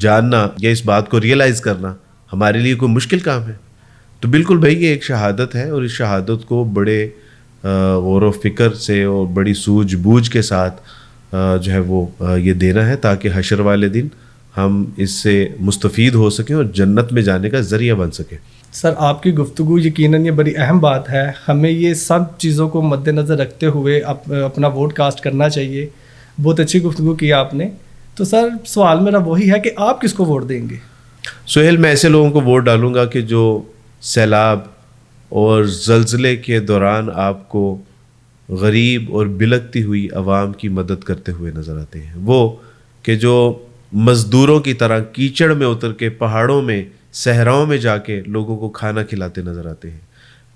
جاننا یا اس بات کو ریئلائز کرنا ہمارے لیے کوئی مشکل کام ہے؟ تو بالکل بھائی یہ ایک شہادت ہے، اور اس شہادت کو بڑے غور و فکر سے اور بڑی سوجھ بوجھ کے ساتھ جو ہے وہ یہ دینا ہے، تاکہ حشر والے دن ہم اس سے مستفید ہو سکیں اور جنت میں جانے کا ذریعہ بن سکیں۔ سر آپ کی گفتگو یقیناً یہ بڑی اہم بات ہے، ہمیں یہ سب چیزوں کو مد نظر رکھتے ہوئے اپنا ووٹ کاسٹ کرنا چاہیے۔ بہت اچھی گفتگو کی آپ نے۔ تو سر سوال میرا وہی ہے کہ آپ کس کو ووٹ دیں گے؟ سہیل، میں ایسے لوگوں کو ووٹ ڈالوں گا کہ جو سیلاب اور زلزلے کے دوران آپ کو غریب اور بلکتی ہوئی عوام کی مدد کرتے ہوئے نظر آتے ہیں، وہ کہ جو مزدوروں کی طرح کیچڑ میں اتر کے پہاڑوں میں صحراؤں میں جا کے لوگوں کو کھانا کھلاتے نظر آتے ہیں۔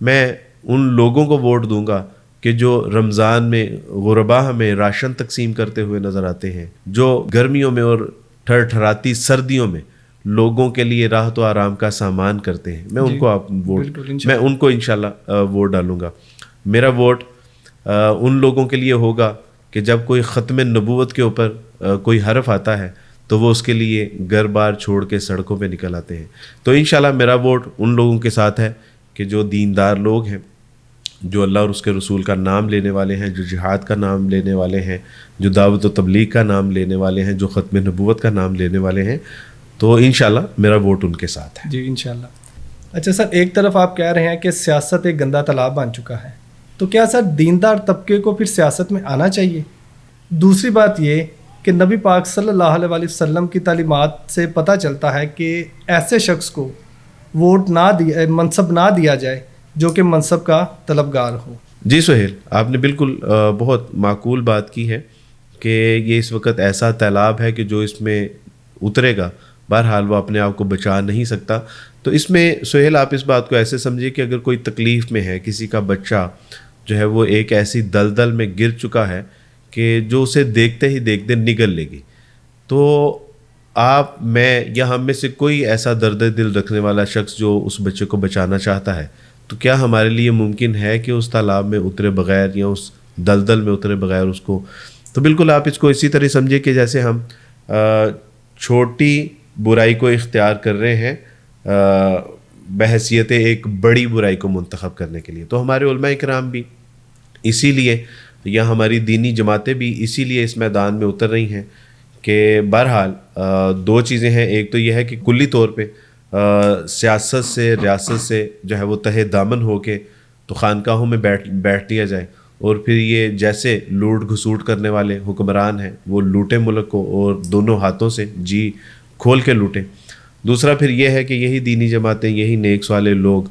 میں ان لوگوں کو ووٹ دوں گا کہ جو رمضان میں غربا میں راشن تقسیم کرتے ہوئے نظر آتے ہیں، جو گرمیوں میں اور ٹھٹھراتی سردیوں میں لوگوں کے لیے راحت و آرام کا سامان کرتے ہیں۔ میں ان کو میں ان کو انشاءاللہ ووٹ ڈالوں گا۔ میرا ووٹ ان لوگوں کے لیے ہوگا کہ جب کوئی ختم نبوت کے اوپر کوئی حرف آتا ہے تو وہ اس کے لیے گھر بار چھوڑ کے سڑکوں پہ نکل آتے ہیں۔ تو انشاءاللہ میرا ووٹ ان لوگوں کے ساتھ ہے کہ جو دیندار لوگ ہیں، جو اللہ اور اس کے رسول کا نام لینے والے ہیں، جو جہاد کا نام لینے والے ہیں، جو دعوت و تبلیغ کا نام لینے والے ہیں، جو ختم نبوت کا نام لینے والے ہیں، تو انشاءاللہ میرا ووٹ ان کے ساتھ ہے۔ جی انشاءاللہ۔ اچھا سر، ایک طرف آپ کہہ رہے ہیں کہ سیاست ایک گندا تالاب بن چکا ہے، تو کیا سر دیندار طبقے کو پھر سیاست میں آنا چاہیے؟ دوسری بات یہ کہ نبی پاک صلی اللہ علیہ وسلم کی تعلیمات سے پتہ چلتا ہے کہ ایسے شخص کو ووٹ منصب نہ دیا جائے جو کہ منصب کا طلبگار ہو۔ جی سہیل، آپ نے بالکل بہت معقول بات کی ہے کہ یہ اس وقت ایسا تالاب ہے کہ جو اس میں اترے گا بہرحال وہ اپنے آپ کو بچا نہیں سکتا۔ تو اس میں سہیل آپ اس بات کو ایسے سمجھیے کہ اگر کوئی تکلیف میں ہے، کسی کا بچہ جو ہے وہ ایک ایسی دلدل میں گر چکا ہے کہ جو اسے دیکھتے ہی دیکھتے نگل لے گی، تو آپ، میں یا ہم میں سے کوئی ایسا درد دل رکھنے والا شخص جو اس بچے کو بچانا چاہتا ہے، تو کیا ہمارے لیے ممکن ہے کہ اس تالاب میں اترے بغیر یا اس دلدل میں اترے بغیر اس کو؟ تو بالکل آپ اس کو اسی طرح سمجھیے کہ جیسے ہم چھوٹی برائی کو اختیار کر رہے ہیں بحیثیت ایک بڑی برائی کو منتخب کرنے کے لیے۔ تو ہمارے علماء کرام بھی اسی لیے، یا ہماری دینی جماعتیں بھی اسی لیے اس میدان میں اتر رہی ہیں کہ بہرحال دو چیزیں ہیں۔ ایک تو یہ ہے کہ کلی طور پہ سیاست سے، ریاست سے جو ہے وہ تہہ دامن ہو کے تو خانقاہوں میں بیٹھ دیا جائے، اور پھر یہ جیسے لوٹ گھسوٹ کرنے والے حکمران ہیں وہ لوٹیں ملک کو اور دونوں ہاتھوں سے جی کھول کے لوٹیں۔ دوسرا پھر یہ ہے کہ یہی دینی جماعتیں، یہی نیک والے لوگ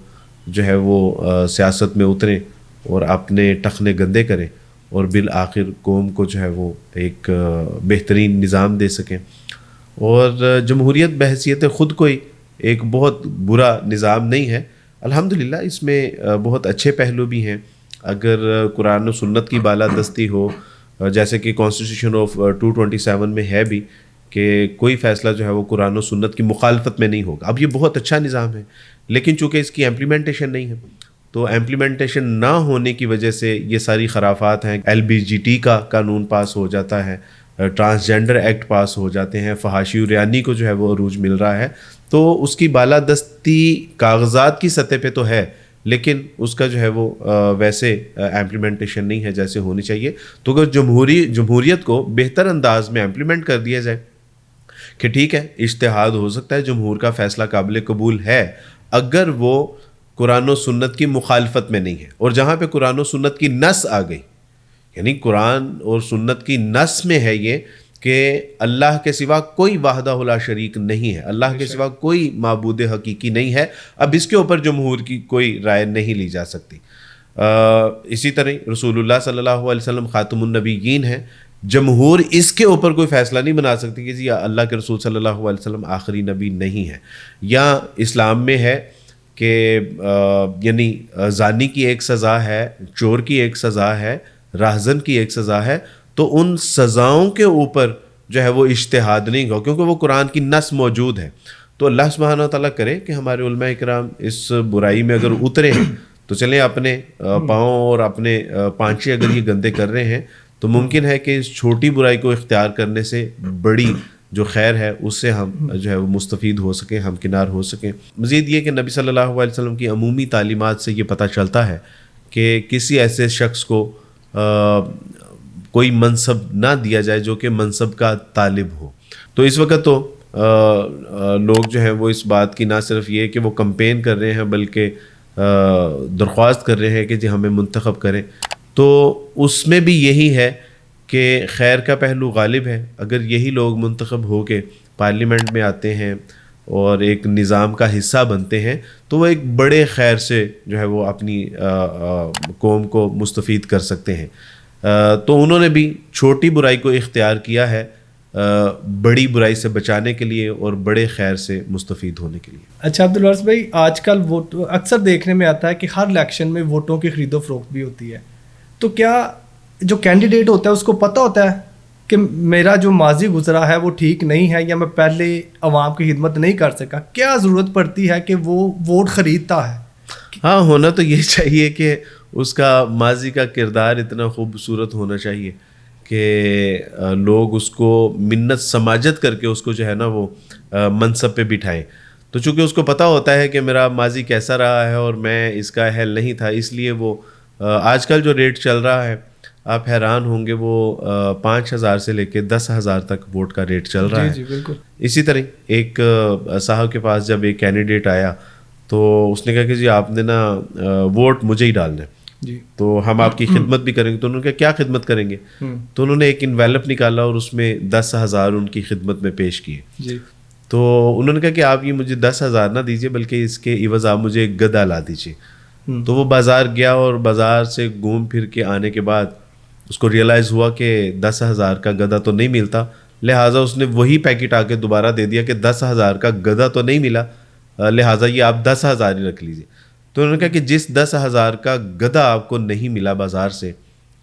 جو ہے وہ سیاست میں اتریں اور اپنے ٹخنے گندے کریں اور بالآخر قوم کو جو ہے وہ ایک بہترین نظام دے سکیں۔ اور جمہوریت بحیثیت خود کوئی ایک بہت برا نظام نہیں ہے، الحمدللہ اس میں بہت اچھے پہلو بھی ہیں۔ اگر قرآن و سنت کی بالادستی ہو، جیسے کہ کانسٹیٹیوشن آف 227 میں ہے بھی کہ کوئی فیصلہ جو ہے وہ قرآن و سنت کی مخالفت میں نہیں ہوگا۔ اب یہ بہت اچھا نظام ہے، لیکن چونکہ اس کی امپلیمنٹیشن نہیں ہے، تو امپلیمنٹیشن نہ ہونے کی وجہ سے یہ ساری خرافات ہیں۔ LBGT کا قانون پاس ہو جاتا ہے، ٹرانسجینڈر ایکٹ پاس ہو جاتے ہیں، فحاشی و ریانی کو جو ہے وہ عروج مل رہا ہے، تو اس کی بالادستی کاغذات کی سطح پہ تو ہے، لیکن اس کا جو ہے وہ ویسے امپلیمنٹیشن نہیں ہے جیسے ہونی چاہیے۔ تو اگر جمہوریت کو بہتر انداز میں امپلیمنٹ کر دیا جائے کہ ٹھیک ہے اجتہاد ہو سکتا ہے، جمہور کا فیصلہ قابل قبول ہے اگر وہ قرآن و سنت کی مخالفت میں نہیں ہے، اور جہاں پہ قرآن و سنت کی نص آ گئی، یعنی قرآن اور سنت کی نص میں ہے یہ کہ اللہ کے سوا کوئی وحدہ لا شریک نہیں ہے، اللہ کے سوا کوئی معبود حقیقی نہیں ہے، اب اس کے اوپر جمہور کی کوئی رائے نہیں لی جا سکتی۔ اسی طرح رسول اللہ صلی اللہ علیہ وسلم خاتم النبیین ہیں، جمہور اس کے اوپر کوئی فیصلہ نہیں بنا سکتی کہ یا اللہ کے رسول صلی اللہ علیہ وسلم آخری نبی نہیں ہے۔ یا اسلام میں ہے کہ یعنی زانی کی ایک سزا ہے، چور کی ایک سزا ہے، راہزن کی ایک سزا ہے، تو ان سزاؤں کے اوپر جو ہے وہ اجتہاد نہیں ہو، کیونکہ وہ قرآن کی نص موجود ہے۔ تو اللہ سبحانہ و تعالیٰ کرے کہ ہمارے علماء کرام اس برائی میں اگر اترے ہیں تو چلیں اپنے پاؤں اور اپنے پانچے اگر یہ گندے کر رہے ہیں تو ممکن ہے کہ اس چھوٹی برائی کو اختیار کرنے سے بڑی جو خیر ہے اس سے ہم جو ہے وہ مستفید ہو سکیں, ہمکنار ہو سکیں. مزید یہ کہ نبی صلی اللہ علیہ وسلم کی عمومی تعلیمات سے یہ پتہ چلتا ہے کہ کسی ایسے شخص کو کوئی منصب نہ دیا جائے جو کہ منصب کا طالب ہو. تو اس وقت تو لوگ جو ہیں وہ اس بات کی نہ صرف یہ کہ وہ کمپین کر رہے ہیں بلکہ درخواست کر رہے ہیں کہ جی ہمیں منتخب کریں. تو اس میں بھی یہی ہے کہ خیر کا پہلو غالب ہے. اگر یہی لوگ منتخب ہو کے پارلیمنٹ میں آتے ہیں اور ایک نظام کا حصہ بنتے ہیں تو وہ ایک بڑے خیر سے جو ہے وہ اپنی قوم کو مستفید کر سکتے ہیں. تو انہوں نے بھی چھوٹی برائی کو اختیار کیا ہے بڑی برائی سے بچانے کے لیے اور بڑے خیر سے مستفید ہونے کے لیے. اچھا عبدالوارث بھائی, آج کل ووٹ اکثر دیکھنے میں آتا ہے کہ ہر الیکشن میں ووٹوں کی خرید و فروخت بھی ہوتی ہے. تو کیا جو کینڈیڈیٹ ہوتا ہے اس کو پتہ ہوتا ہے کہ میرا جو ماضی گزرا ہے وہ ٹھیک نہیں ہے یا میں پہلے عوام کی خدمت نہیں کر سکا, کیا ضرورت پڑتی ہے کہ وہ ووٹ خریدتا ہے؟ ہاں, ہونا تو یہ چاہیے کہ اس کا ماضی کا کردار اتنا خوبصورت ہونا چاہیے کہ لوگ اس کو منت سماجت کر کے اس کو جو ہے نا وہ منصب پہ بٹھائیں. تو چونکہ اس کو پتہ ہوتا ہے کہ میرا ماضی کیسا رہا ہے اور میں اس کا اہل نہیں تھا, اس لیے وہ آج کل جو ریٹ چل رہا ہے آپ حیران ہوں گے, وہ 5,000 سے لے کے 10,000 تک ووٹ کا ریٹ چل رہا ہے. جی بالکل. اسی طرح ایک صاحب کے پاس جب ایک کینڈیڈیٹ آیا تو اس نے کہا کہ جی آپ نے نا ووٹ مجھے ہی ڈالنا ہے جی, تو ہم آپ کی خدمت بھی کریں گے. تو انہوں نے کہا کیا خدمت کریں گے؟ تو انہوں نے ایک انویلپ نکالا اور اس میں 10,000 ان کی خدمت میں پیش کیے. جی, تو انہوں نے کہا کہ آپ یہ مجھے 10,000 نہ دیجیے بلکہ اس کے عوض آپ مجھے ایک گدھا لا دیجیے. تو وہ بازار گیا اور بازار سے گھوم پھر کے آنے کے بعد اس کو ریئلائز ہوا کہ 10,000 کا گدھا تو نہیں ملتا, لہٰذا اس نے وہی پیکٹ آ کے دوبارہ دے دیا کہ 10,000 کا گدھا تو نہیں ملا, لہٰذا یہ آپ 10,000 ہی رکھ لیجیے. تو انہوں نے کہا کہ جس 10,000 کا گدھا آپ کو نہیں ملا بازار سے,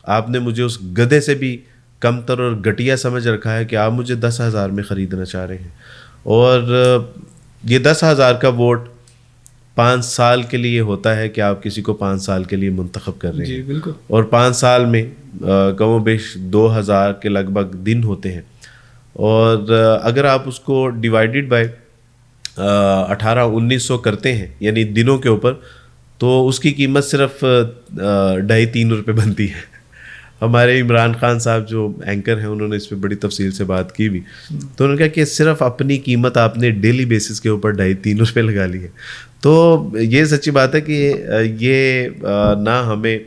آپ نے مجھے اس گدھے سے بھی کم تر اور گھٹیا سمجھ رکھا ہے کہ آپ مجھے 10,000 میں خریدنا چاہ رہے ہیں. اور یہ 10,000 کا ووٹ 5 سال کے لیے ہوتا ہے کہ آپ کسی کو 5 سال کے لیے منتخب کر رہے ہیں. جی بالکل. اور 5 سال میں کم و بیش 2,000 کے لگ بھگ دن ہوتے ہیں. اور اگر آپ اس کو ڈیوائیڈڈ بائی 1800-1900 کرتے ہیں یعنی دنوں کے اوپر, تو اس کی قیمت صرف 2.5-3 روپے بنتی ہے. ہمارے عمران خان صاحب جو اینکر ہیں انہوں نے اس پہ بڑی تفصیل سے بات کی بھی. تو انہوں نے کہا کہ صرف اپنی قیمت آپ نے ڈیلی بیسس کے اوپر 2.5-3 روپے لگا لی ہے. تو یہ سچی بات ہے کہ یہ نہ ہمیں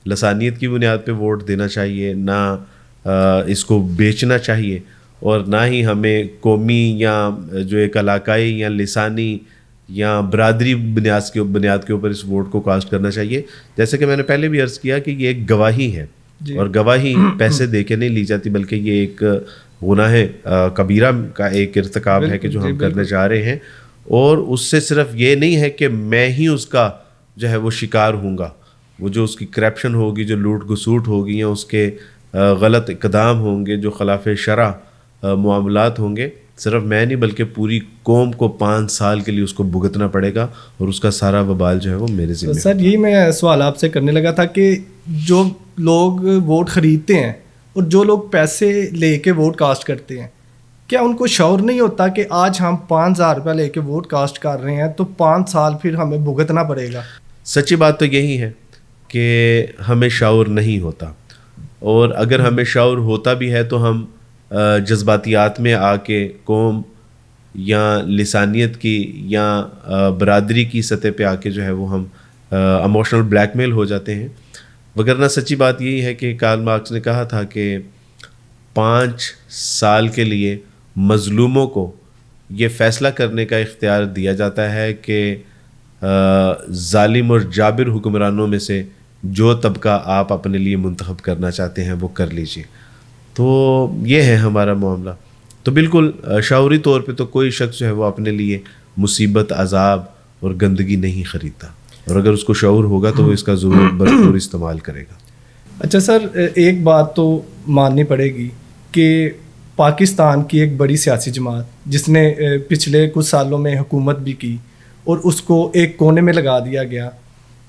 لسانیت کی بنیاد پہ ووٹ دینا چاہیے, نہ اس کو بیچنا چاہیے, اور نہ ہی ہمیں قومی یا جو ایک علاقائی یا لسانی یا برادری بنیاد کے اوپر اس ووٹ کو کاسٹ کرنا چاہیے. جیسے کہ میں نے پہلے بھی عرض کیا کہ یہ ایک گواہی ہے, اور گواہی پیسے دے کے نہیں لی جاتی بلکہ یہ ایک گناہ کبیرہ کا ایک ارتکاب ہے کہ جو ہم کرنے جا رہے ہیں. اور اس سے صرف یہ نہیں ہے کہ میں ہی اس کا جو ہے وہ شکار ہوں گا, وہ جو اس کی کرپشن ہوگی, جو لوٹ گسوٹ ہوگی, یا اس کے غلط اقدام ہوں گے, جو خلاف شرع معاملات ہوں گے, صرف میں نہیں بلکہ پوری قوم کو 5 سال کے لیے اس کو بھگتنا پڑے گا, اور اس کا سارا وبال جو ہے وہ میرے ذمہ ہے. سر یہی میں سوال آپ سے کرنے لگا تھا کہ جو لوگ ووٹ خریدتے ہیں اور جو لوگ پیسے لے کے ووٹ کاسٹ کرتے ہیں, کیا ان کو شعور نہیں ہوتا کہ آج ہم 5,000 روپیہ لے کے ووٹ کاسٹ کر رہے ہیں تو 5 سال پھر ہمیں بھگتنا پڑے گا؟ سچی بات تو یہی ہے کہ ہمیں شعور نہیں ہوتا, اور اگر ہمیں شعور ہوتا بھی ہے تو ہم جذباتیات میں آ کے قوم یا لسانیت کی یا برادری کی سطح پہ آ کے جو ہے وہ ہم ایموشنل بلیک میل ہو جاتے ہیں. وگرنہ سچی بات یہی ہے کہ کارل مارکس نے کہا تھا کہ 5 سال کے لیے مظلوموں کو یہ فیصلہ کرنے کا اختیار دیا جاتا ہے کہ ظالم اور جابر حکمرانوں میں سے جو طبقہ آپ اپنے لیے منتخب کرنا چاہتے ہیں وہ کر لیجیے. تو یہ ہے ہمارا معاملہ. تو بالکل شعوری طور پہ تو کوئی شخص جو ہے وہ اپنے لیے مصیبت, عذاب اور گندگی نہیں خریدتا, اور اگر اس کو شعور ہوگا تو وہ اس کا ضرور بھرپور استعمال کرے گا. اچھا سر, ایک بات تو ماننی پڑے گی کہ پاکستان کی ایک بڑی سیاسی جماعت جس نے پچھلے کچھ سالوں میں حکومت بھی کی اور اس کو ایک کونے میں لگا دیا گیا,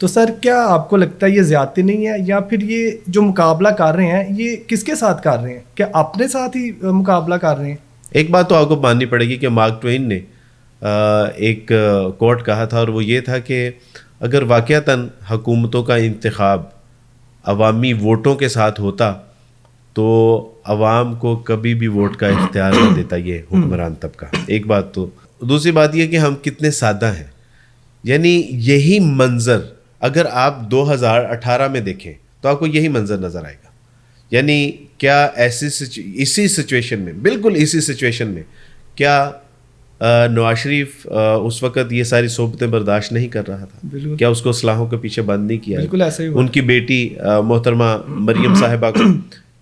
تو سر کیا آپ کو لگتا ہے یہ زیادتی نہیں ہے, یا پھر یہ جو مقابلہ کر رہے ہیں یہ کس کے ساتھ کر رہے ہیں؟ کیا اپنے ساتھ ہی مقابلہ کر رہے ہیں؟ ایک بات تو آپ کو ماننی پڑے گی کہ مارک ٹوین نے ایک کوٹ کہا تھا، اور وہ یہ تھا کہ اگر واقعتاً حکومتوں کا انتخاب عوامی ووٹوں کے ساتھ ہوتا تو عوام کو کبھی بھی ووٹ کا اختیار نہ دیتا یہ حکمران طبقہ. ایک بات تو. دوسری بات یہ کہ ہم کتنے سادہ ہیں. یعنی یہی منظر اگر آپ 2018 میں دیکھیں تو آپ کو یہی منظر نظر آئے گا. یعنی کیا اسی سچویشن میں، بالکل اسی سچویشن میں، کیا نواز شریف اس وقت یہ ساری صحبتیں برداشت نہیں کر رہا تھا؟ کیا اس کو اسلحوں کے پیچھے بند نہیں کیا؟ بالکل ایسا ہی ہوا. ان کی بیٹی محترمہ مریم صاحبہ کو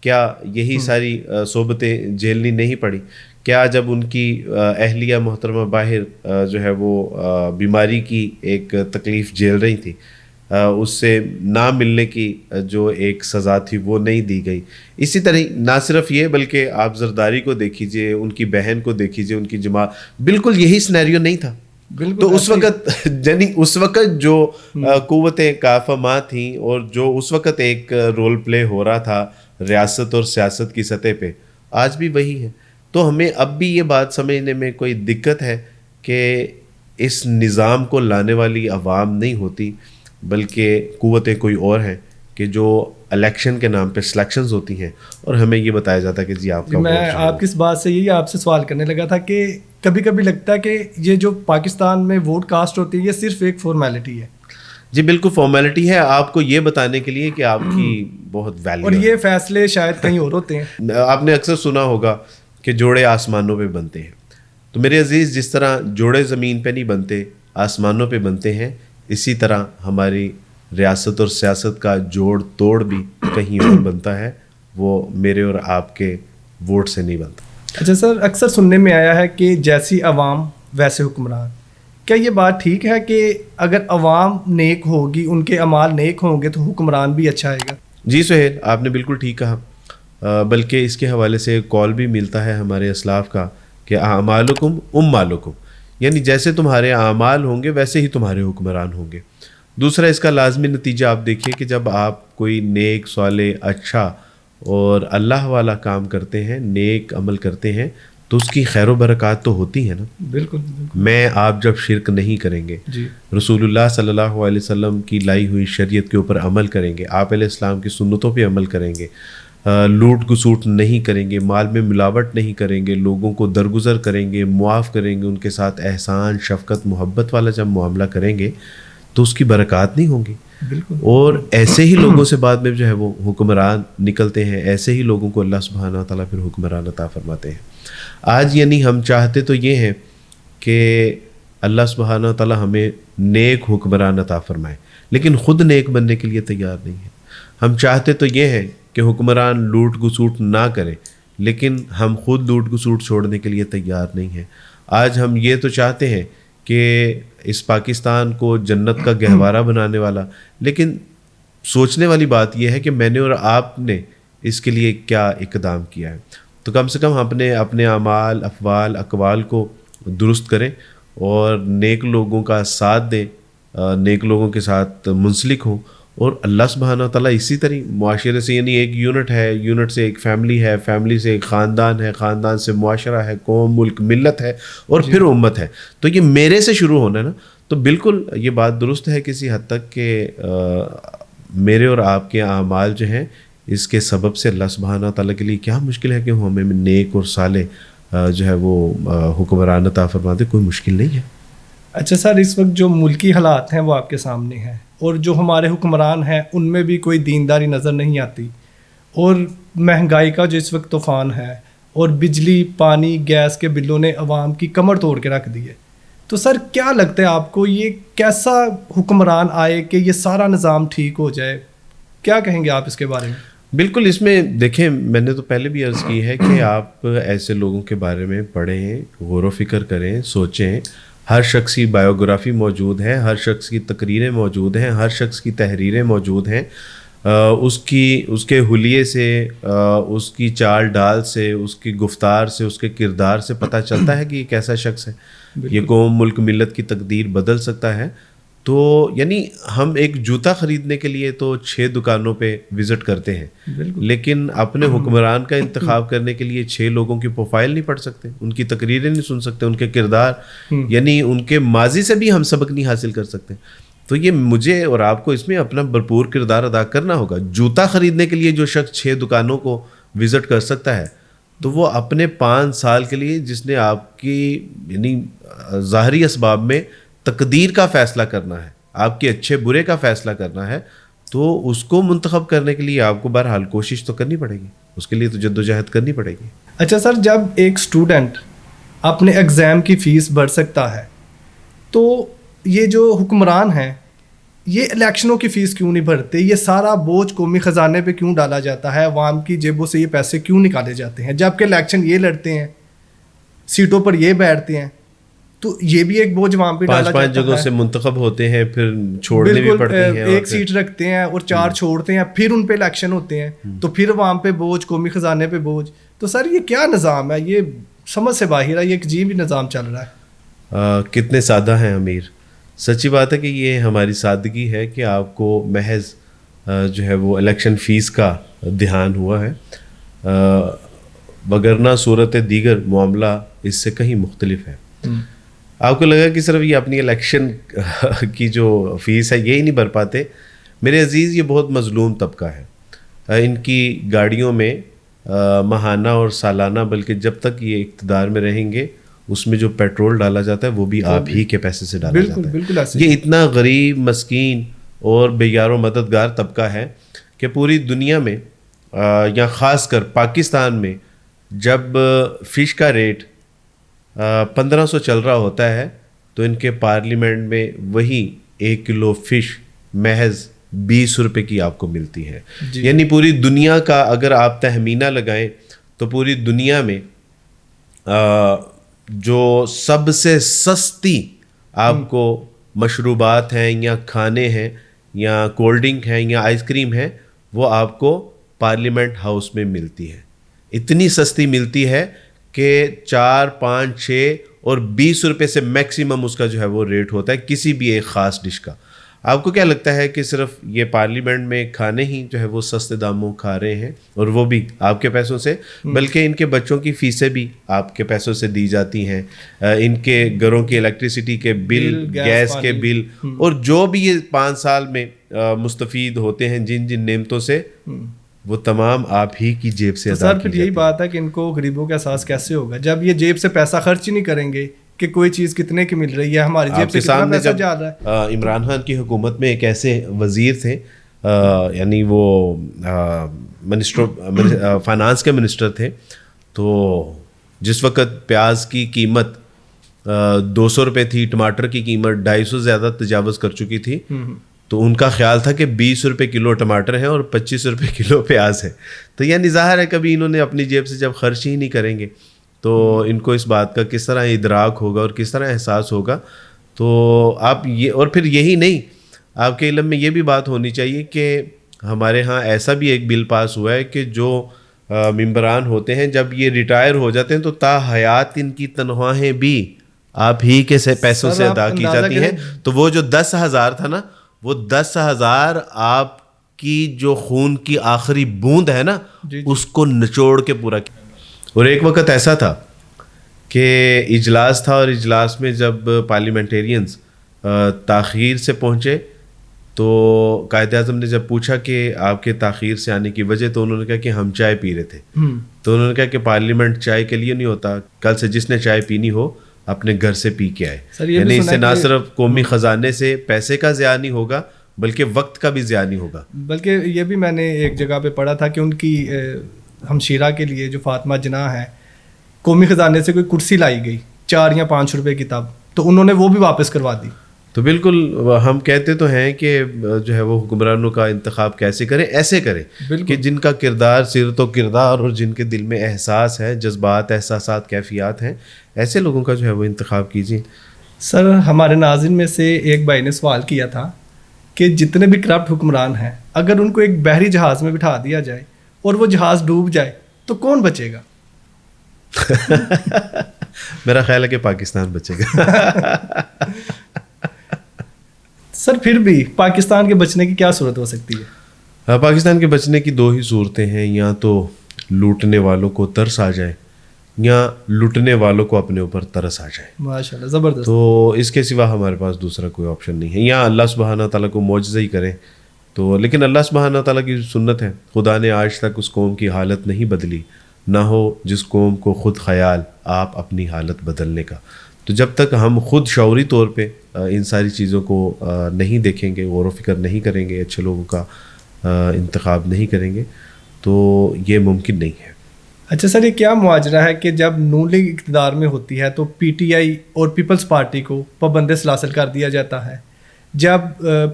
کیا یہی ساری صحبتیں جھیلنی نہیں پڑی؟ کیا جب ان کی اہلیہ محترمہ باہر جو ہے وہ بیماری کی ایک تکلیف جھیل رہی تھی، اس سے نہ ملنے کی جو ایک سزا تھی وہ نہیں دی گئی؟ اسی طرح نہ صرف یہ بلکہ آپ زرداری کو دیکھیے، ان کی بہن کو دیکھیے، ان کی جماعت، بالکل یہی سینیریو نہیں تھا. تو اس وقت یعنی اس وقت جو قوتیں کافہ تھیں اور جو اس وقت ایک رول پلے ہو رہا تھا ریاست اور سیاست کی سطح پہ، آج بھی وہی ہے. تو ہمیں اب بھی یہ بات سمجھنے میں کوئی دقت ہے کہ اس نظام کو لانے والی عوام نہیں ہوتی، بلکہ قوتیں کوئی اور ہیں کہ جو الیکشن کے نام پہ سلیکشنز ہوتی ہیں، اور ہمیں یہ بتایا جاتا ہے کہ جی آپ کا. میں آپ کی اس بات سے یہی آپ سے سوال کرنے لگا تھا کہ کبھی کبھی لگتا ہے کہ یہ جو پاکستان میں ووٹ کاسٹ ہوتی ہے یہ صرف ایک فارمیلٹی ہے. جی بالکل فارمیلٹی ہے، آپ کو یہ بتانے کے لیے کہ آپ کی بہت ویلیو، اور یہ فیصلے شاید کہیں اور ہوتے ہیں. آپ نے اکثر سنا ہوگا کہ جوڑے آسمانوں پہ بنتے ہیں. تو میرے عزیز، جس طرح جوڑے زمین پہ نہیں بنتے، آسمانوں پہ بنتے ہیں، اسی طرح ہماری ریاست اور سیاست کا جوڑ توڑ بھی کہیں اور بنتا ہے، وہ میرے اور آپ کے ووٹ سے نہیں بنتا. اچھا سر، اکثر سننے میں آیا ہے کہ جیسی عوام ویسے حکمران. کیا یہ بات ٹھیک ہے کہ اگر عوام نیک ہوگی، ان کے اعمال نیک ہوں گے تو حکمران بھی اچھا آئے گا؟ جی سہیل، آپ نے بالکل ٹھیک کہا. بلکہ اس کے حوالے سے ایک کال بھی ملتا ہے ہمارے اسلاف کا کہ اعمالکم اموالکم، یعنی جیسے تمہارے اعمال ہوں گے ویسے ہی تمہارے حکمران ہوں گے. دوسرا اس کا لازمی نتیجہ آپ دیکھیے کہ جب آپ کوئی نیک، صالح، اچھا اور اللہ والا کام کرتے ہیں، نیک عمل کرتے ہیں، تو اس کی خیر و برکات تو ہوتی ہے نا. بالکل. میں آپ جب شرک نہیں کریں گے، جی، رسول اللہ صلی اللہ علیہ وسلم کی لائی ہوئی شریعت کے اوپر عمل کریں گے، آپ علیہ السلام کی سنتوں پہ عمل کریں گے، لوٹ گسوٹ نہیں کریں گے، مال میں ملاوٹ نہیں کریں گے، لوگوں کو درگزر کریں گے، معاف کریں گے، ان کے ساتھ احسان، شفقت، محبت والا جب معاملہ کریں گے تو اس کی برکات نہیں ہوں گی. بالکل. اور ایسے ہی لوگوں سے بعد میں جو ہے وہ حکمران نکلتے ہیں، ایسے ہی لوگوں کو اللہ سبحانہ وتعالیٰ پھر حکمران عطا فرماتے ہیں. آج یعنی ہم چاہتے تو یہ ہیں کہ اللہ سبحانہ وتعالیٰ ہمیں نیک حکمران عطا فرمائے، لیکن خود نیک بننے کے لیے تیار نہیں ہے. ہم چاہتے تو یہ ہے کہ حکمران لوٹ گسوٹ نہ کرے، لیکن ہم خود لوٹ گسوٹ چھوڑنے کے لیے تیار نہیں ہیں. آج ہم یہ تو چاہتے ہیں کہ اس پاکستان کو جنت کا گہوارہ بنانے والا، لیکن سوچنے والی بات یہ ہے کہ میں نے اور آپ نے اس کے لیے کیا اقدام کیا ہے. تو کم سے کم اپنے اعمال، افعال، اقوال کو درست کریں اور نیک لوگوں کا ساتھ دیں، نیک لوگوں کے ساتھ منسلک ہوں. اور اللہ سبحانہ وتعالیٰ اسی طرح معاشرے سے، یعنی ایک یونٹ ہے، یونٹ سے ایک فیملی ہے، فیملی سے ایک خاندان ہے، خاندان سے معاشرہ ہے، قوم، ملک، ملت ہے، اور پھر امت ہے. تو یہ میرے سے شروع ہونا ہے نا. تو بالکل یہ بات درست ہے کسی حد تک کہ میرے اور آپ کے اعمال جو ہیں اس کے سبب سے اللہ سبحانہ وتعالیٰ کے لیے کیا مشکل ہے کہ وہ ہمیں نیک اور صالح جو ہے وہ حکمران عطا فرما دے. کوئی مشکل نہیں ہے. اچھا سر، اس وقت جو ملکی حالات ہیں وہ آپ کے سامنے ہیں، اور جو ہمارے حکمران ہیں ان میں بھی کوئی دینداری نظر نہیں آتی، اور مہنگائی کا جو اس وقت طوفان ہے، اور بجلی، پانی، گیس کے بلوں نے عوام کی کمر توڑ کے رکھ دی ہے. تو سر کیا لگتا ہے آپ کو، یہ کیسا حکمران آئے کہ یہ سارا نظام ٹھیک ہو جائے؟ کیا کہیں گے آپ اس کے بارے میں؟ بالکل. اس میں دیکھیں، میں نے تو پہلے بھی عرض کی ہے کہ آپ ایسے لوگوں کے بارے میں پڑھیں، غور و فکر کریں، سوچیں. ہر شخص کی بایوگرافی موجود ہے، ہر شخص کی تقریریں موجود ہیں، ہر شخص کی تحریریں موجود ہیں. اس کے حلیے سے، اس کی چال ڈال سے، اس کی گفتار سے، اس کے کردار سے پتہ چلتا ہے کہ یہ کیسا شخص ہے. یہ قوم، ملک، ملت کی تقدیر بدل سکتا ہے. تو یعنی ہم ایک جوتا خریدنے کے لیے تو 6 دکانوں پہ وزٹ کرتے ہیں، لیکن اپنے حکمران کا انتخاب کرنے کے لیے 6 لوگوں کی پروفائل نہیں پڑھ سکتے، ان کی تقریریں نہیں سن سکتے، ان کے کردار یعنی ان کے ماضی سے بھی ہم سبق نہیں حاصل کر سکتے. تو یہ مجھے اور آپ کو اس میں اپنا بھرپور کردار ادا کرنا ہوگا. جوتا خریدنے کے لیے جو شخص 6 دکانوں کو وزٹ کر سکتا ہے تو وہ اپنے 5 سال کے لیے جس نے آپ کی یعنی ظاہری اسباب میں تقدیر کا فیصلہ کرنا ہے، آپ کے اچھے برے کا فیصلہ کرنا ہے، تو اس کو منتخب کرنے کے لیے آپ کو بہرحال کوشش تو کرنی پڑے گی، اس کے لیے تو جدوجہد کرنی پڑے گی. اچھا سر، جب ایک اسٹوڈنٹ اپنے ایگزام کی فیس بھر سکتا ہے تو یہ جو حکمران ہیں یہ الیکشنوں کی فیس کیوں نہیں بھرتے؟ یہ سارا بوجھ قومی خزانے پہ کیوں ڈالا جاتا ہے؟ عوام کی جیبوں سے یہ پیسے کیوں نکالے جاتے ہیں جبکہ الیکشن یہ لڑتے ہیں، سیٹوں پر یہ بیٹھتے ہیں؟ تو یہ بھی ایک بوجھ عوام پہ ڈالا جاتا ہے. 5 جگہوں سے منتخب ہوتے ہیں، پھر چھوڑنے بھی پڑتے ہیں، ایک سیٹ رکھتے ہیں اور 4 چھوڑتے ہیں، پھر ان پہ الیکشن ہوتے ہیں تو پھر عوام پہ بوجھ، قومی خزانے پہ بوجھ. تو سر یہ کیا نظام ہے؟ یہ سمجھ سے باہر ہے، یہ ایک عجیب ہی نظام چل رہا ہے. کتنے سادہ ہیں امیر. سچی بات ہے کہ یہ ہماری سادگی ہے کہ آپ کو محض جو ہے وہ الیکشن فیس کا دھیان ہوا ہے، وگرنہ صورت دیگر معاملہ اس سے کہیں مختلف ہے. آپ کو لگا کہ صرف یہ اپنی الیکشن کی جو فیس ہے یہی نہیں بھر پاتے. میرے عزیز، یہ بہت مظلوم طبقہ ہے. ان کی گاڑیوں میں ماہانہ اور سالانہ، بلکہ جب تک یہ اقتدار میں رہیں گے، اس میں جو پیٹرول ڈالا جاتا ہے وہ بھی آپ ہی کے پیسے سے ڈالا جاتا ہے. یہ اتنا غریب، مسکین اور بے یار و مددگار طبقہ ہے کہ پوری دنیا میں یا خاص کر پاکستان میں جب فش کا ریٹ 1500 چل رہا ہوتا ہے تو ان کے پارلیمنٹ میں وہی 1 کلو فش محض 20 روپے کی آپ کو ملتی ہے. یعنی پوری دنیا کا اگر آپ تخمینہ لگائیں تو پوری دنیا میں جو سب سے سستی آپ کو مشروبات ہیں یا کھانے ہیں یا کولڈ ڈرنک ہیں یا آئس کریم ہے، وہ آپ کو پارلیمنٹ ہاؤس میں ملتی ہے. اتنی سستی ملتی ہے کہ 4، 5، 6 اور 20 روپے سے میکسیمم اس کا جو ہے وہ ریٹ ہوتا ہے کسی بھی ایک خاص ڈش کا. آپ کو کیا لگتا ہے کہ صرف یہ پارلیمنٹ میں کھانے ہی جو ہے وہ سستے داموں کھا رہے ہیں، اور وہ بھی آپ کے پیسوں سے؟ بلکہ ان کے بچوں کی فیسیں بھی آپ کے پیسوں سے دی جاتی ہیں، ان کے گھروں کی الیکٹریسٹی کے بل، گیس کے بل، اور جو بھی یہ 5 سال میں مستفید ہوتے ہیں جن جن نعمتوں سے، وہ تمام آپ ہی کی جیب سے ادا کی جاتی ہے. سر پھر یہی بات ہے کہ ان کو غریبوں کا احساس کیسے ہوگا جب یہ جیب سے پیسہ خرچ ہی نہیں کریں گے کہ کوئی چیز کتنے کی مل رہی ہے، ہماری جیب سے کتنا پیسہ جا رہا ہے. عمران خان کی حکومت میں ایک ایسے وزیر تھے، یعنی وہ فائنانس کے منسٹر تھے، تو جس وقت پیاز کی قیمت 200 روپے تھی، ٹماٹر کی قیمت 250 زیادہ تجاوز کر چکی تھی، تو ان کا خیال تھا کہ 20 روپے کلو ٹماٹر ہیں اور 25 روپے کلو پیاز ہے. تو یعنی ظاہر ہے کبھی انہوں نے اپنی جیب سے جب خرچ ہی نہیں کریں گے تو ان کو اس بات کا کس طرح ادراک ہوگا اور کس طرح احساس ہوگا. تو آپ یہ، اور پھر یہی نہیں، آپ کے علم میں یہ بھی بات ہونی چاہیے کہ ہمارے ہاں ایسا بھی ایک بل پاس ہوا ہے کہ جو ممبران ہوتے ہیں جب یہ ریٹائر ہو جاتے ہیں تو تا حیات ان کی تنخواہیں بھی آپ ہی کے پیسوں سے ادا کی جاتی ہیں. تو وہ جو 10,000 تھا نا، وہ 10,000 آپ کی جو خون کی آخری بوند ہے نا، اس کو نچوڑ کے پورا کیا. اور ایک وقت ایسا تھا کہ اجلاس تھا، اور اجلاس میں جب پارلیمنٹیرینز تاخیر سے پہنچے تو قائد اعظم نے جب پوچھا کہ آپ کے تاخیر سے آنے کی وجہ، تو انہوں نے کہا کہ ہم چائے پی رہے تھے. تو انہوں نے کہا کہ پارلیمنٹ چائے کے لیے نہیں ہوتا، کل سے جس نے چائے پینی ہو اپنے گھر سے پی کے آئے. یعنی اس سے نہ صرف قومی خزانے سے پیسے کا ضیاع نہیں ہوگا بلکہ وقت کا بھی ضیاع نہیں ہوگا. بلکہ یہ بھی میں نے ایک جگہ پہ پڑھا تھا کہ ان کی ہمشیرہ کے لیے جو فاطمہ جناح ہے، قومی خزانے سے کوئی کرسی لائی گئی 4 یا 5 روپے کی، تب تو انہوں نے وہ بھی واپس کروا دی. تو بالکل ہم کہتے تو ہیں کہ جو ہے وہ حکمرانوں کا انتخاب کیسے کریں، ایسے کریں کہ جن کا کردار، سیرت و کردار، اور جن کے دل میں احساس ہے، جذبات، احساسات، کیفیات ہیں، ایسے لوگوں کا جو ہے وہ انتخاب کیجیے. سر ہمارے ناظرین میں سے ایک بھائی نے سوال کیا تھا کہ جتنے بھی کرپٹ حکمران ہیں، اگر ان کو ایک بحری جہاز میں بٹھا دیا جائے اور وہ جہاز ڈوب جائے تو کون بچے گا؟ میرا خیال ہے کہ پاکستان بچے گا. سر پھر بھی پاکستان کے بچنے کی کیا صورت ہو سکتی ہے؟ پاکستان کے بچنے کی دو ہی صورتیں ہیں، یا تو لوٹنے والوں کو ترس آ جائے یا لوٹنے والوں کو اپنے اوپر ترس آ جائے. ماشاء اللہ زبردست. تو اس کے سوا ہمارے پاس دوسرا کوئی آپشن نہیں ہے. یا اللہ سبحانہ تعالیٰ کو معجزہ ہی کریں تو، لیکن اللہ سبحانہ تعالیٰ کی سنت ہے، خدا نے آج تک اس قوم کی حالت نہیں بدلی، نہ ہو جس قوم کو خود خیال آپ اپنی حالت بدلنے کا. تو جب تک ہم خود شعوری طور پہ ان ساری چیزوں کو نہیں دیکھیں گے، غور و فکر نہیں کریں گے، اچھے لوگوں کا انتخاب نہیں کریں گے، تو یہ ممکن نہیں ہے. اچھا سر، یہ کیا مواجرہ ہے کہ جب نون لیگ اقتدار میں ہوتی ہے تو پی ٹی آئی اور پیپلز پارٹی کو پابند سلاسل کر دیا جاتا ہے، جب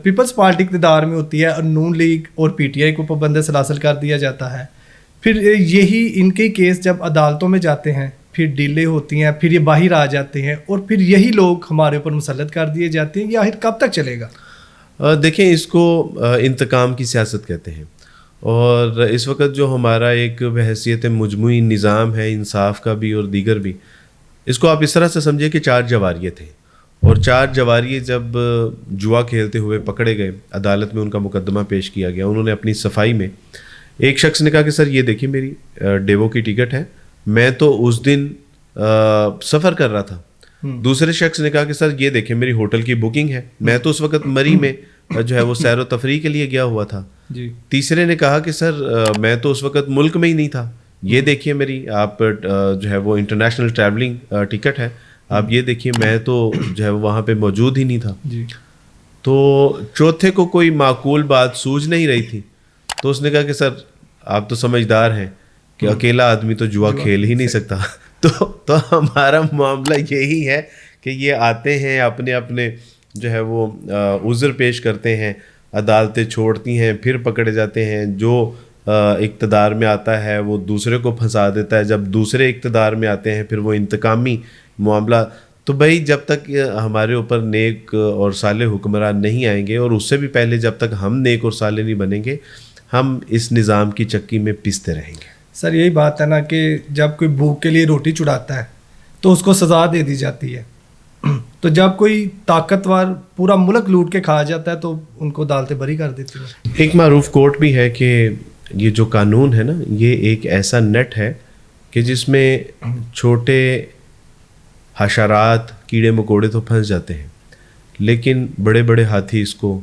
پیپلز پارٹی اقتدار میں ہوتی ہے اور نون لیگ اور پی ٹی آئی کو پابند سلاسل کر دیا جاتا ہے، پھر یہی ان کے کیس جب عدالتوں میں جاتے ہیں، پھر ڈیلے ہوتی ہیں، پھر یہ باہر آ جاتے ہیں اور پھر یہی لوگ ہمارے اوپر مسلط کر دیے جاتے ہیں، یہ آخر کب تک چلے گا؟ دیکھیں، اس کو انتقام کی سیاست کہتے ہیں، اور اس وقت جو ہمارا ایک بحیثیت مجموعی نظام ہے انصاف کا بھی اور دیگر بھی، اس کو آپ اس طرح سے سمجھے کہ 4 جواریے تھے، اور 4 جواریے جب جوا کھیلتے ہوئے پکڑے گئے، عدالت میں ان کا مقدمہ پیش کیا گیا، انہوں نے اپنی صفائی میں ایک شخص نے کہا کہ سر یہ دیکھیے میری ڈیوو کی ٹکٹ ہے، میں تو اس دن سفر کر رہا تھا. دوسرے شخص نے کہا کہ سر یہ دیکھیں میری ہوٹل کی بکنگ ہے، میں تو اس وقت مری میں جو ہے وہ سیر و تفریح کے لیے گیا ہوا تھا. تیسرے نے کہا کہ سر میں تو اس وقت ملک میں ہی نہیں تھا، یہ دیکھیے میری آپ جو ہے وہ انٹرنیشنل ٹریولنگ ٹکٹ ہے، آپ یہ دیکھیے میں تو جو ہے وہاں پہ موجود ہی نہیں تھا. تو چوتھے کو کوئی معقول بات سوجھ نہیں رہی تھی، تو اس نے کہا کہ سر آپ تو سمجھدار ہیں کہ اکیلا آدمی تو جوا کھیل ہی نہیں سکتا. تو ہمارا معاملہ یہی ہے کہ یہ آتے ہیں، اپنے اپنے جو ہے وہ عذر پیش کرتے ہیں، عدالتیں چھوڑتی ہیں، پھر پکڑے جاتے ہیں. جو اقتدار میں آتا ہے وہ دوسرے کو پھنسا دیتا ہے، جب دوسرے اقتدار میں آتے ہیں پھر وہ انتقامی معاملہ. تو بھائی جب تک ہمارے اوپر نیک اور صالح حکمران نہیں آئیں گے، اور اس سے بھی پہلے جب تک ہم نیک اور صالح نہیں بنیں گے، ہم اس نظام کی چکی میں پستے رہیں گے. سر یہی بات ہے نا کہ جب کوئی بھوک کے لیے روٹی چڑھاتا ہے تو اس کو سزا دے دی جاتی ہے، تو جب کوئی طاقتور پورا ملک لوٹ کے کھا جاتا ہے تو ان کو عدالتیں بری کر دیتی ہیں. ایک معروف کوٹ بھی ہے کہ یہ جو قانون ہے نا، یہ ایک ایسا نیٹ ہے کہ جس میں چھوٹے حشرات، کیڑے مکوڑے تو پھنس جاتے ہیں، لیکن بڑے بڑے ہاتھی اس کو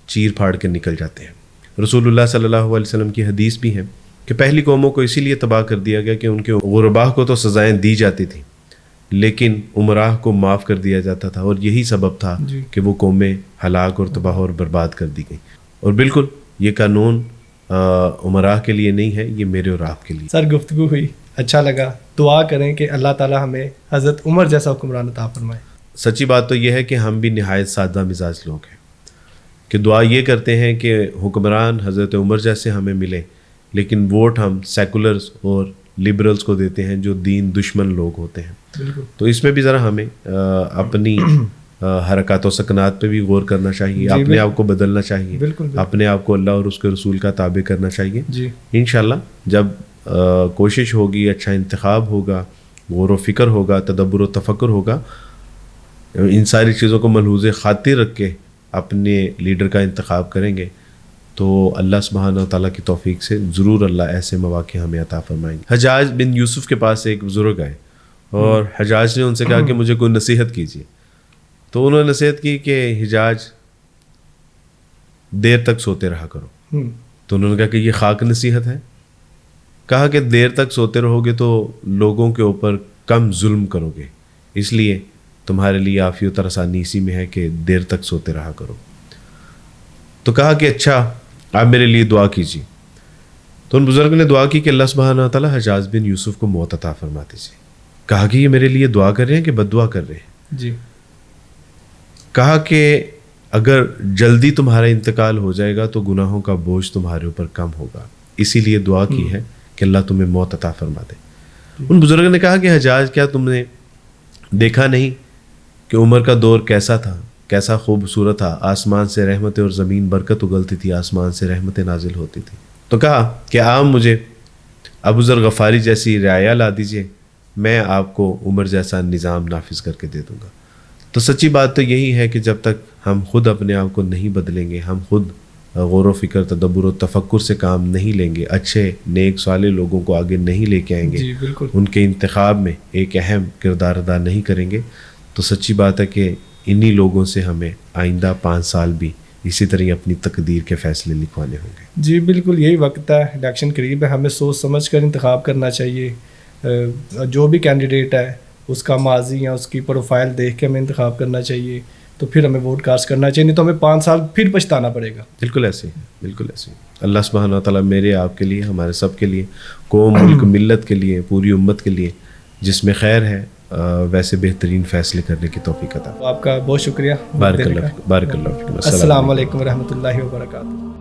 چیر پھاڑ کے نکل جاتے ہیں. رسول اللہ صلی اللہ علیہ وسلم کی حدیث بھی ہے کہ پہلی قوموں کو اسی لیے تباہ کر دیا گیا کہ ان کے غرباء کو تو سزائیں دی جاتی تھیں، لیکن عمراء کو معاف کر دیا جاتا تھا، اور یہی سبب تھا کہ وہ قومیں ہلاک اور تباہ اور برباد کر دی گئیں. اور بالکل یہ قانون عمراء کے لیے نہیں ہے، یہ میرے اور آپ کے لیے. سر گفتگو ہوئی، اچھا لگا. دعا کریں کہ اللہ تعالیٰ ہمیں حضرت عمر جیسا حکمران عطا فرمائے. سچی بات تو یہ ہے کہ ہم بھی نہایت سادہ مزاج لوگ ہیں، کہ دعا یہ کرتے ہیں کہ حکمران حضرت عمر جیسے ہمیں ملے، لیکن ووٹ ہم سیکولرز اور لبرلز کو دیتے ہیں جو دین دشمن لوگ ہوتے ہیں. تو اس میں بھی ذرا ہمیں اپنی حرکات و سکنات پہ بھی غور کرنا چاہیے، اپنے آپ کو بدلنا چاہیے، اپنے آپ کو اللہ اور اس کے رسول کا تابع کرنا چاہیے. انشاءاللہ جب کوشش ہوگی، اچھا انتخاب ہوگا، غور و فکر ہوگا، تدبر و تفکر ہوگا، ان ساری چیزوں کو ملحوظ خاطر رکھ کے اپنے لیڈر کا انتخاب کریں گے تو اللہ سبحانہ و تعالیٰ کی توفیق سے ضرور اللہ ایسے مواقع ہمیں عطا فرمائیں گے. حجاج بن یوسف کے پاس ایک بزرگ آئے اور حجاج نے ان سے کہا کہ مجھے کوئی نصیحت کیجیے. تو انہوں نے نصیحت کی کہ حجاج دیر تک سوتے رہا کرو. تو انہوں نے کہا کہ یہ خاک نصیحت ہے. کہا کہ دیر تک سوتے رہو گے تو لوگوں کے اوپر کم ظلم کرو گے، اس لیے تمہارے لیے عافیت اور آسانی اسی میں ہے کہ دیر تک سوتے رہا کرو. تو کہا کہ اچھا آپ میرے لیے دعا کیجیے. تو ان بزرگ نے دعا کی کہ اللہ سبحانہ وتعالی حجاج بن یوسف کو موت عطا فرما دیجیے. کہا کہ یہ میرے لیے دعا کر رہے ہیں کہ بد دعا کر رہے ہیں؟ جی. کہا کہ اگر جلدی تمہارا انتقال ہو جائے گا تو گناہوں کا بوجھ تمہارے اوپر کم ہوگا، اسی لیے دعا کی ہے کہ اللہ تمہیں موت عطا فرما دے. ان بزرگ نے کہا کہ حجاج کیا تم نے دیکھا نہیں کہ عمر کا دور کیسا تھا، کیسا خوبصورت تھا، آسمان سے رحمتیں اور زمین برکت اگلتی تھی، آسمان سے رحمتیں نازل ہوتی تھی. تو کہا کہ آپ مجھے ابو ذر غفاری جیسی رعایا لا دیجیے، میں آپ کو عمر جیسا نظام نافذ کر کے دے دوں گا. تو سچی بات تو یہی ہے کہ جب تک ہم خود اپنے آپ کو نہیں بدلیں گے، ہم خود غور و فکر، تدبر و تفکر سے کام نہیں لیں گے، اچھے نیک صالح لوگوں کو آگے نہیں لے کے آئیں گے، جی بالکل، ان کے انتخاب میں ایک اہم کردار ادا نہیں کریں گے، تو سچی بات ہے کہ انہی لوگوں سے ہمیں آئندہ 5 سال بھی اسی طرح اپنی تقدیر کے فیصلے لکھوانے ہوں گے۔ جی بالکل یہی وقت ہے، الیکشن قریب ہے، ہمیں سوچ سمجھ کر انتخاب کرنا چاہیے۔ جو بھی کینڈیڈیٹ ہے اس کا ماضی یا اس کی پروفائل دیکھ کے ہمیں انتخاب کرنا چاہیے، تو پھر ہمیں ووٹ کاسٹ کرنا چاہیے، نہیں تو ہمیں 5 سال پھر پچھتانا پڑے گا۔ بالکل ایسے ہی، بالکل ایسے ہی۔ اللہ سبحانہ وتعالیٰ میرے آپ کے لیے، ہمارے سب کے لیے، قوم ملک ملت کے لیے، پوری امت کے لیے جس میں خیر ہے ویسے بہترین فیصلے کرنے کی توفیق عطا۔ آپ کا بہت شکریہ۔ بارک اللہ فیکم، بارک اللہ فیکم۔ السلام علیکم ورحمۃ اللہ وبرکاتہ۔